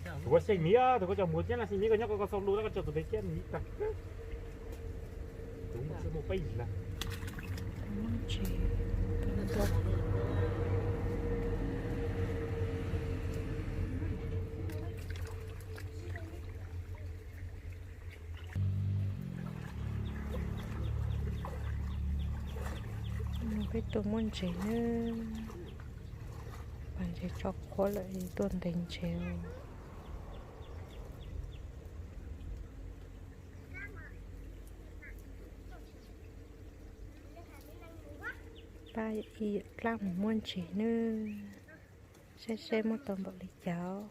tôi có xay mía tôi có chồng một nhát là xay mía có nhóc có xong luôn nó có chồng tôi thấy chết mía đặc đúng một bộ bay là Monchi. Cái tụi muốn chỉ nữa bạn sẽ cho khó lại tuần tình trèo ba y làm muốn chỉ nữa sẽ một tuần bậc lịch cháu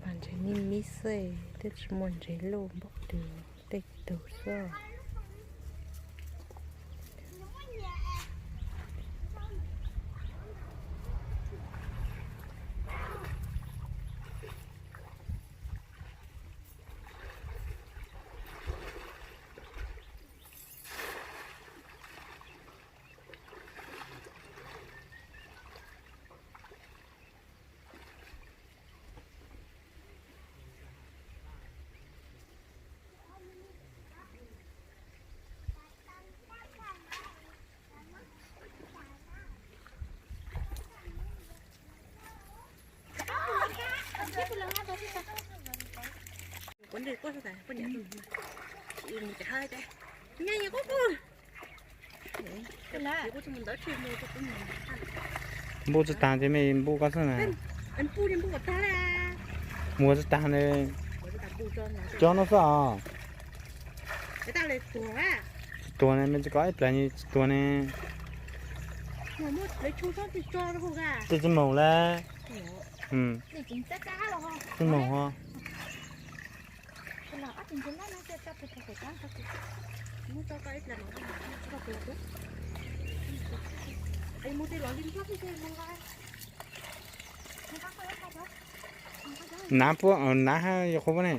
bạn sẽ nhìn mi xe tức muốn chỉ lùm bọc được tích đủ sao vấn đề có sao có nhận chị mình phải hơi đây nghe nhà có cái lá có cho mình đỡ chuyện mua cho mình mua cho tàn thì mình mua có sao này anh pu đi mua của ta là mua cho tàn này cho nó sao cái ta lạiตัวnày mình chỉ có ít là nhưตัวnày mà mua lấy chu xong thì cho nó không ra tôi chỉ màu là để chính xác cá rồi không chỉ màu hoa là ắt chính nó sẽ cho cái cá mua cho cái là nó cho cái tốt anh mua cái lọ linh thuốc cái mua ra ná po ná hay không có này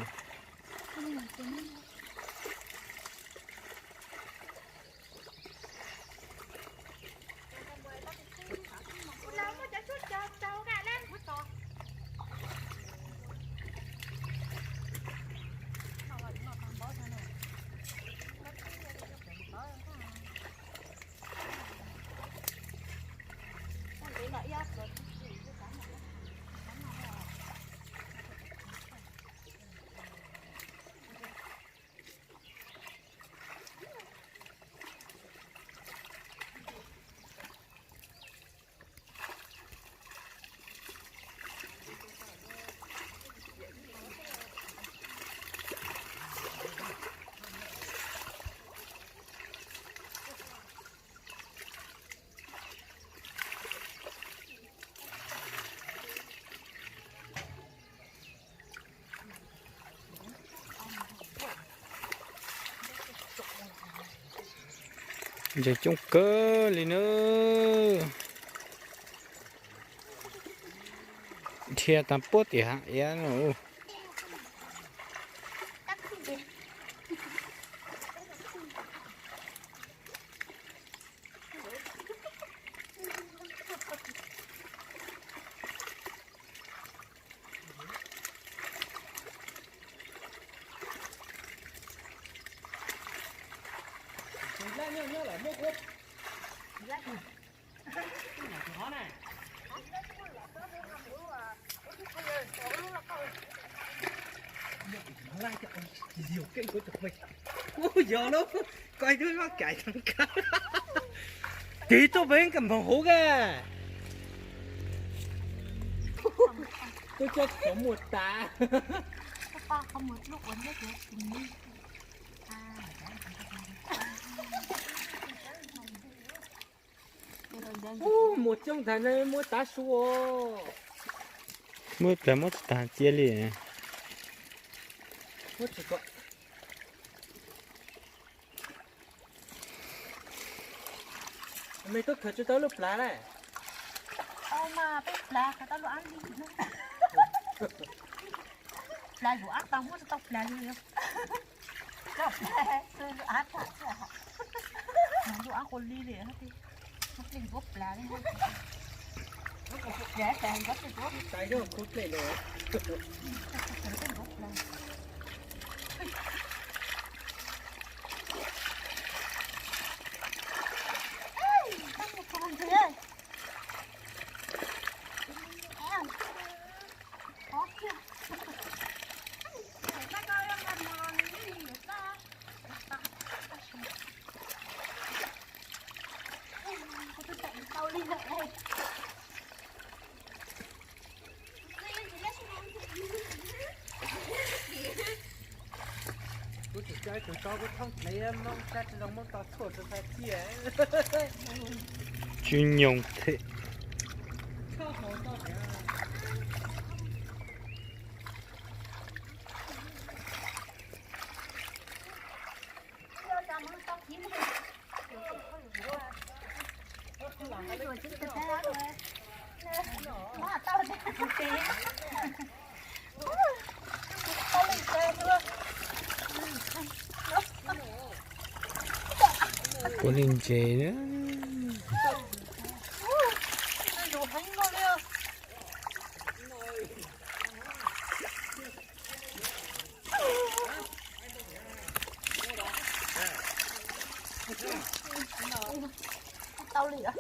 giờ chung cơ lên nữa thiệt tạm bớt thì hả ya nó nhớ lại mua cốt nó này nó lại cho ông nhiều cái của tụi mình ôi giờ nó coi đứa nó chạy thằng cá tí tôi bên cầm phòng hú kìa tôi cho có một tá không một lúc uống nước được một trong thằng này mua tá xua. Mua là mua tàn chia liền. Mua chỉ có. Mày tốt thật cho tao lúc lá này. mà cái là tao lo ăn đi là vụ ác tao muốn tao là gì không tôi ác thật vụ ác con đi liền hết đi nó đi gốc là đi nó còn rẻ tiền gốc thì gốc Tại đó cút lại rồi. Tôi chỉ chơi tụi tao có thông thấy em mong chắc là mong tao thua cho phải chia. Chuyên用thế. Sao họ tao phải Có linh chế nữa. tao lìa